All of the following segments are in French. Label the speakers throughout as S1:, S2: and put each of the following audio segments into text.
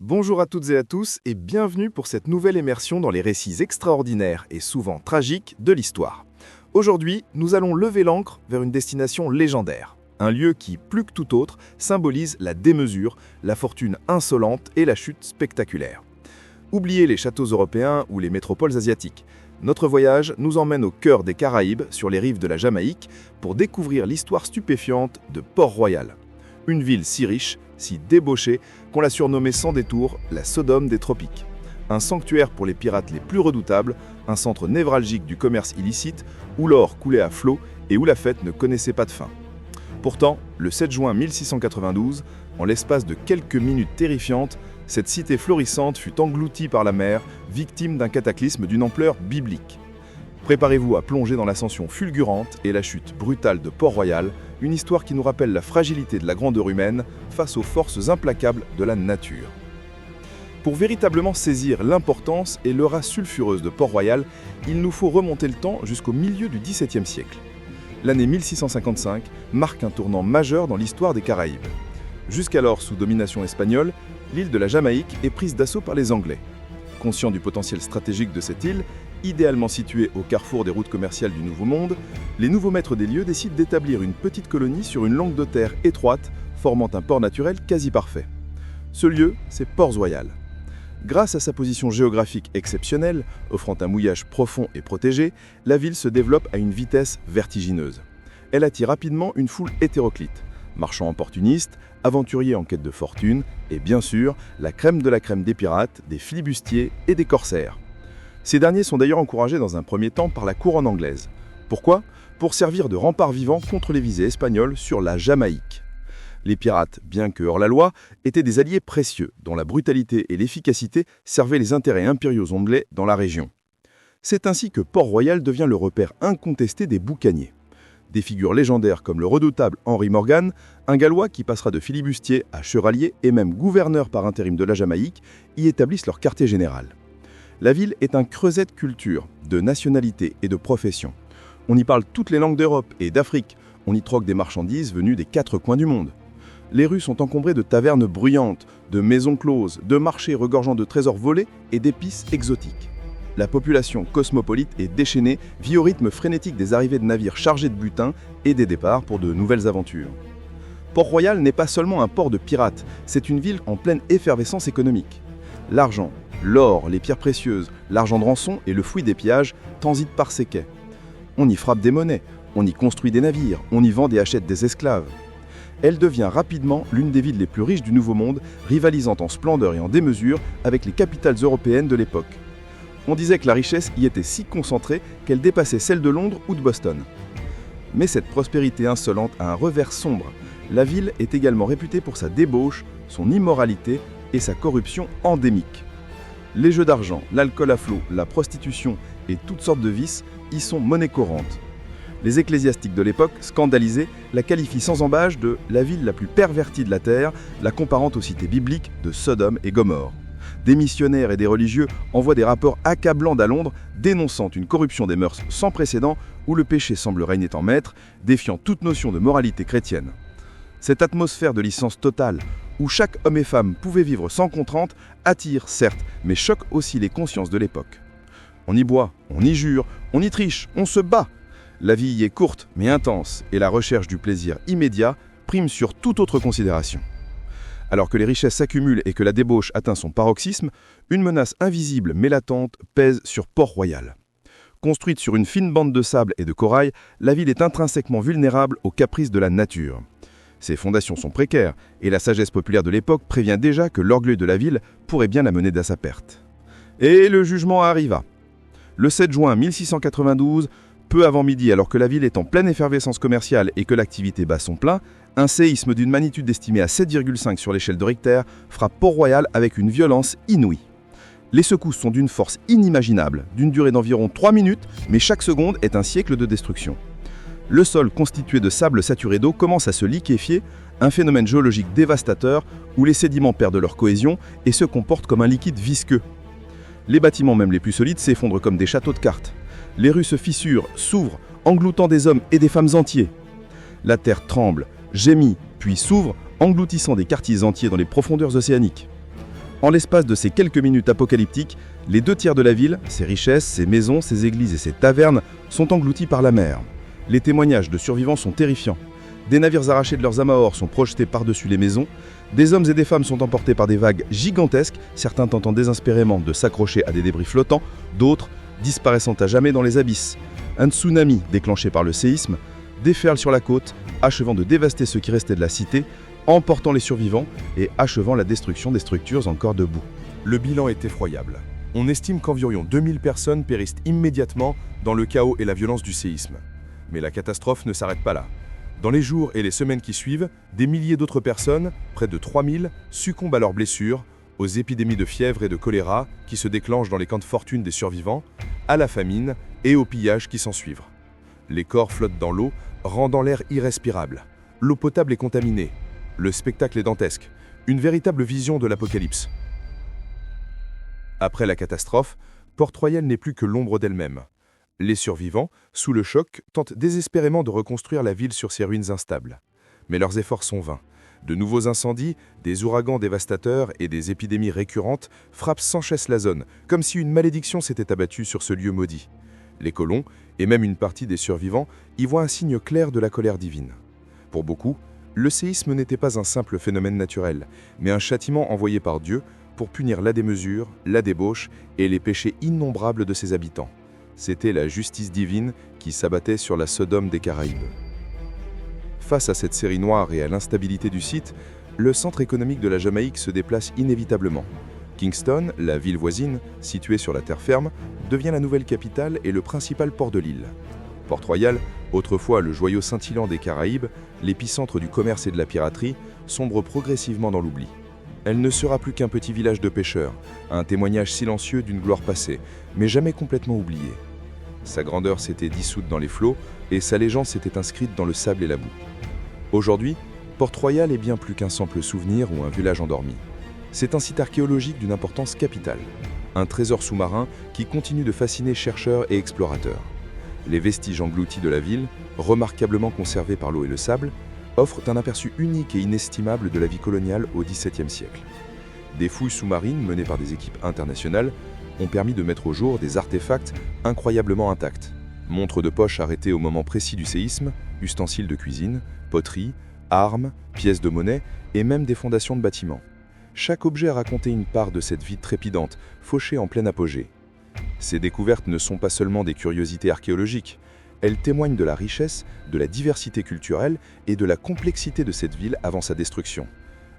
S1: Bonjour à toutes et à tous et bienvenue pour cette nouvelle immersion dans les récits extraordinaires et souvent tragiques de l'histoire. Aujourd'hui, nous allons lever l'ancre vers une destination légendaire. Un lieu qui, plus que tout autre, symbolise la démesure, la fortune insolente et la chute spectaculaire. Oubliez les châteaux européens ou les métropoles asiatiques. Notre voyage nous emmène au cœur des Caraïbes, sur les rives de la Jamaïque, pour découvrir l'histoire stupéfiante de Port-Royal. Une ville si riche, si débauchée, qu'on l'a surnommée sans détour la Sodome des tropiques. Un sanctuaire pour les pirates les plus redoutables, un centre névralgique du commerce illicite, où l'or coulait à flot et où la fête ne connaissait pas de fin. Pourtant, le 7 juin 1692, en l'espace de quelques minutes terrifiantes, cette cité florissante fut engloutie par la mer, victime d'un cataclysme d'une ampleur biblique. Préparez-vous à plonger dans l'ascension fulgurante et la chute brutale de Port-Royal, une histoire qui nous rappelle la fragilité de la grandeur humaine face aux forces implacables de la nature. Pour véritablement saisir l'importance et l'aura sulfureuse de Port-Royal, il nous faut remonter le temps jusqu'au milieu du XVIIe siècle. L'année 1655 marque un tournant majeur dans l'histoire des Caraïbes. Jusqu'alors sous domination espagnole, l'île de la Jamaïque est prise d'assaut par les Anglais. Conscients du potentiel stratégique de cette île, idéalement située au carrefour des routes commerciales du Nouveau Monde, les nouveaux maîtres des lieux décident d'établir une petite colonie sur une langue de terre étroite, formant un port naturel quasi parfait. Ce lieu, c'est Port-Royal. Grâce à sa position géographique exceptionnelle, offrant un mouillage profond et protégé, la ville se développe à une vitesse vertigineuse. Elle attire rapidement une foule hétéroclite. Marchands opportunistes, aventuriers en quête de fortune, et bien sûr, la crème de la crème des pirates, des flibustiers et des corsaires. Ces derniers sont d'ailleurs encouragés dans un premier temps par la couronne anglaise. Pourquoi ? Pour servir de rempart vivant contre les visées espagnoles sur la Jamaïque. Les pirates, bien que hors la loi, étaient des alliés précieux, dont la brutalité et l'efficacité servaient les intérêts impériaux anglais dans la région. C'est ainsi que Port-Royal devient le repère incontesté des boucaniers. Des figures légendaires comme le redoutable Henry Morgan, un Gallois qui passera de flibustier à chevalier et même gouverneur par intérim de la Jamaïque, y établissent leur quartier général. La ville est un creuset de culture, de nationalité et de profession. On y parle toutes les langues d'Europe et d'Afrique, on y troque des marchandises venues des 4 coins du monde. Les rues sont encombrées de tavernes bruyantes, de maisons closes, de marchés regorgeant de trésors volés et d'épices exotiques. La population cosmopolite et déchaînée vit au rythme frénétique des arrivées de navires chargés de butin et des départs pour de nouvelles aventures. Port-Royal n'est pas seulement un port de pirates, c'est une ville en pleine effervescence économique. L'argent, l'or, les pierres précieuses, l'argent de rançon et le fouillis des pillages transitent par ses quais. On y frappe des monnaies, on y construit des navires, on y vend et achète des esclaves. Elle devient rapidement l'une des villes les plus riches du Nouveau Monde, rivalisant en splendeur et en démesure avec les capitales européennes de l'époque. On disait que la richesse y était si concentrée qu'elle dépassait celle de Londres ou de Boston. Mais cette prospérité insolente a un revers sombre. La ville est également réputée pour sa débauche, son immoralité et sa corruption endémique. Les jeux d'argent, l'alcool à flot, la prostitution et toutes sortes de vices y sont monnaie courante. Les ecclésiastiques de l'époque, scandalisés, la qualifient sans embâche de la ville la plus pervertie de la terre, la comparant aux cités bibliques de Sodome et Gomorrhe. Des missionnaires et des religieux envoient des rapports accablants à Londres, dénonçant une corruption des mœurs sans précédent où le péché semble régner en maître, défiant toute notion de moralité chrétienne. Cette atmosphère de licence totale, où chaque homme et femme pouvaient vivre sans contrainte, attire certes, mais choque aussi les consciences de l'époque. On y boit, on y jure, on y triche, on se bat. La vie y est courte mais intense, et la recherche du plaisir immédiat prime sur toute autre considération. Alors que les richesses s'accumulent et que la débauche atteint son paroxysme, une menace invisible mais latente pèse sur Port-Royal. Construite sur une fine bande de sable et de corail, la ville est intrinsèquement vulnérable aux caprices de la nature. Ses fondations sont précaires, et la sagesse populaire de l'époque prévient déjà que l'orgueil de la ville pourrait bien la mener à sa perte. Et le jugement arriva. Le 7 juin 1692, peu avant midi, alors que la ville est en pleine effervescence commerciale et que l'activité bat son plein, un séisme d'une magnitude estimée à 7,5 sur l'échelle de Richter frappe Port-Royal avec une violence inouïe. Les secousses sont d'une force inimaginable, d'une durée d'environ 3 minutes, mais chaque seconde est un siècle de destruction. Le sol constitué de sable saturé d'eau commence à se liquéfier, un phénomène géologique dévastateur où les sédiments perdent leur cohésion et se comportent comme un liquide visqueux. Les bâtiments même les plus solides s'effondrent comme des châteaux de cartes. Les rues se fissurent, s'ouvrent, engloutant des hommes et des femmes entiers. La terre tremble, gémit, puis s'ouvre, engloutissant des quartiers entiers dans les profondeurs océaniques. En l'espace de ces quelques minutes apocalyptiques, les 2 tiers de la ville, ses richesses, ses maisons, ses églises et ses tavernes, sont engloutis par la mer. Les témoignages de survivants sont terrifiants. Des navires arrachés de leurs amarres sont projetés par-dessus les maisons. Des hommes et des femmes sont emportés par des vagues gigantesques, certains tentant désespérément de s'accrocher à des débris flottants, d'autres disparaissant à jamais dans les abysses. Un tsunami déclenché par le séisme déferle sur la côte, achevant de dévaster ce qui restait de la cité, emportant les survivants et achevant la destruction des structures encore debout.
S2: Le bilan est effroyable. On estime qu'environ 2000 personnes périssent immédiatement dans le chaos et la violence du séisme. Mais la catastrophe ne s'arrête pas là. Dans les jours et les semaines qui suivent, des milliers d'autres personnes, près de 3000, succombent à leurs blessures, aux épidémies de fièvre et de choléra qui se déclenchent dans les camps de fortune des survivants, à la famine et aux pillages qui s'ensuivent. Les corps flottent dans l'eau, rendant l'air irrespirable. L'eau potable est contaminée. Le spectacle est dantesque, une véritable vision de l'apocalypse. Après la catastrophe, Port-Royal n'est plus que l'ombre d'elle-même. Les survivants, sous le choc, tentent désespérément de reconstruire la ville sur ses ruines instables. Mais leurs efforts sont vains. De nouveaux incendies, des ouragans dévastateurs et des épidémies récurrentes frappent sans cesse la zone, comme si une malédiction s'était abattue sur ce lieu maudit. Les colons, et même une partie des survivants, y voient un signe clair de la colère divine. Pour beaucoup, le séisme n'était pas un simple phénomène naturel, mais un châtiment envoyé par Dieu pour punir la démesure, la débauche et les péchés innombrables de ses habitants. C'était la justice divine qui s'abattait sur la Sodome des Caraïbes. Face à cette série noire et à l'instabilité du site, le centre économique de la Jamaïque se déplace inévitablement. Kingston, la ville voisine, située sur la terre ferme, devient la nouvelle capitale et le principal port de l'île. Port-Royal, autrefois le joyau scintillant des Caraïbes, l'épicentre du commerce et de la piraterie, sombre progressivement dans l'oubli. Elle ne sera plus qu'un petit village de pêcheurs, un témoignage silencieux d'une gloire passée, mais jamais complètement oubliée. Sa grandeur s'était dissoute dans les flots et sa légende s'était inscrite dans le sable et la boue. Aujourd'hui, Port-Royal est bien plus qu'un simple souvenir ou un village endormi. C'est un site archéologique d'une importance capitale, un trésor sous-marin qui continue de fasciner chercheurs et explorateurs. Les vestiges engloutis de la ville, remarquablement conservés par l'eau et le sable, offrent un aperçu unique et inestimable de la vie coloniale au XVIIe siècle. Des fouilles sous-marines menées par des équipes internationales ont permis de mettre au jour des artefacts incroyablement intacts. Montres de poche arrêtées au moment précis du séisme, ustensiles de cuisine, poteries, armes, pièces de monnaie et même des fondations de bâtiments. Chaque objet a raconté une part de cette vie trépidante, fauchée en plein apogée. Ces découvertes ne sont pas seulement des curiosités archéologiques, elles témoignent de la richesse, de la diversité culturelle et de la complexité de cette ville avant sa destruction.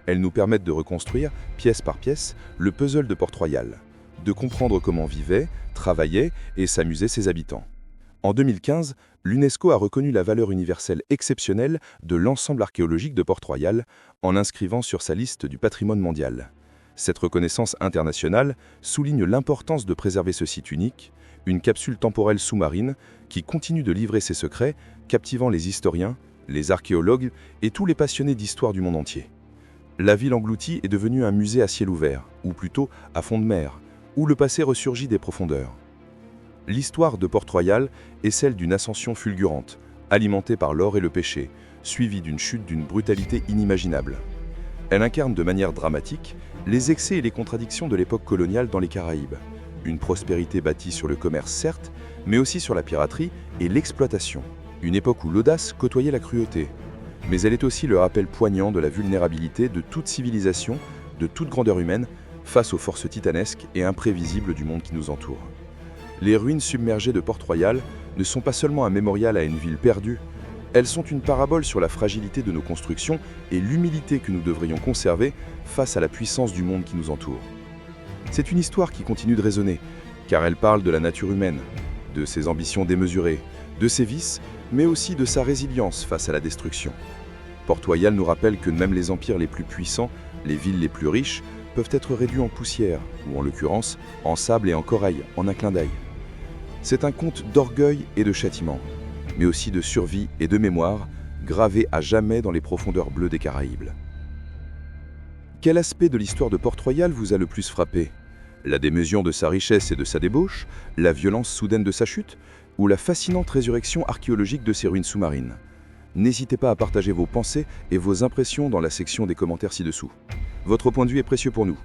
S2: Elles nous permettent de reconstruire, pièce par pièce, le puzzle de Port-Royal, de comprendre comment vivaient, travaillaient et s'amusaient ses habitants. En 2015, l'UNESCO a reconnu la valeur universelle exceptionnelle de l'ensemble archéologique de Port-Royal en l'inscrivant sur sa liste du patrimoine mondial. Cette reconnaissance internationale souligne l'importance de préserver ce site unique, une capsule temporelle sous-marine qui continue de livrer ses secrets, captivant les historiens, les archéologues et tous les passionnés d'histoire du monde entier. La ville engloutie est devenue un musée à ciel ouvert, ou plutôt à fond de mer, où le passé ressurgit des profondeurs. L'histoire de Port-Royal est celle d'une ascension fulgurante, alimentée par l'or et le péché, suivie d'une chute d'une brutalité inimaginable. Elle incarne de manière dramatique les excès et les contradictions de l'époque coloniale dans les Caraïbes. Une prospérité bâtie sur le commerce certes, mais aussi sur la piraterie et l'exploitation. Une époque où l'audace côtoyait la cruauté. Mais elle est aussi le rappel poignant de la vulnérabilité de toute civilisation, de toute grandeur humaine, face aux forces titanesques et imprévisibles du monde qui nous entoure. Les ruines submergées de Port-Royal ne sont pas seulement un mémorial à une ville perdue, elles sont une parabole sur la fragilité de nos constructions et l'humilité que nous devrions conserver face à la puissance du monde qui nous entoure. C'est une histoire qui continue de résonner, car elle parle de la nature humaine, de ses ambitions démesurées, de ses vices, mais aussi de sa résilience face à la destruction. Port-Royal nous rappelle que même les empires les plus puissants, les villes les plus riches, peuvent être réduits en poussière, ou en l'occurrence, en sable et en corail, en un clin d'œil. C'est un conte d'orgueil et de châtiment, mais aussi de survie et de mémoire, gravé à jamais dans les profondeurs bleues des Caraïbes. Quel aspect de l'histoire de Port-Royal vous a le plus frappé ? La démesure de sa richesse et de sa débauche, la violence soudaine de sa chute, ou la fascinante résurrection archéologique de ses ruines sous-marines ? N'hésitez pas à partager vos pensées et vos impressions dans la section des commentaires ci-dessous. Votre point de vue est précieux pour nous.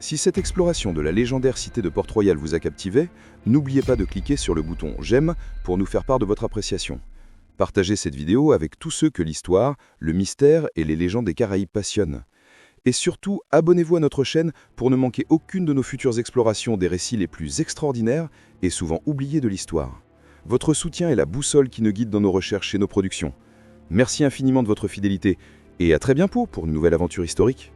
S2: Si cette exploration de la légendaire cité de Port-Royal vous a captivé, n'oubliez pas de cliquer sur le bouton « J'aime » pour nous faire part de votre appréciation. Partagez cette vidéo avec tous ceux que l'histoire, le mystère et les légendes des Caraïbes passionnent. Et surtout, abonnez-vous à notre chaîne pour ne manquer aucune de nos futures explorations des récits les plus extraordinaires et souvent oubliés de l'histoire. Votre soutien est la boussole qui nous guide dans nos recherches et nos productions. Merci infiniment de votre fidélité et à très bientôt pour une nouvelle aventure historique.